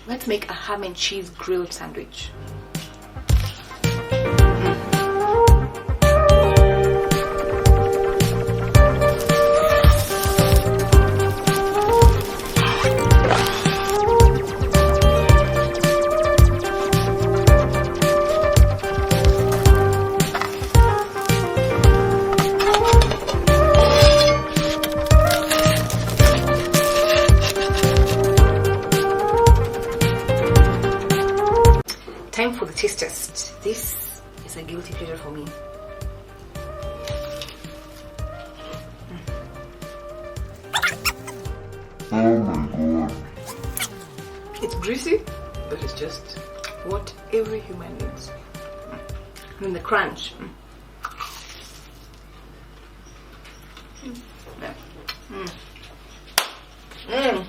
Let's make a ham and cheese grilled sandwich. Time for the taste test. This is a guilty pleasure for me. Oh my god. It's greasy, but it's just what every human needs. And the crunch. Yeah.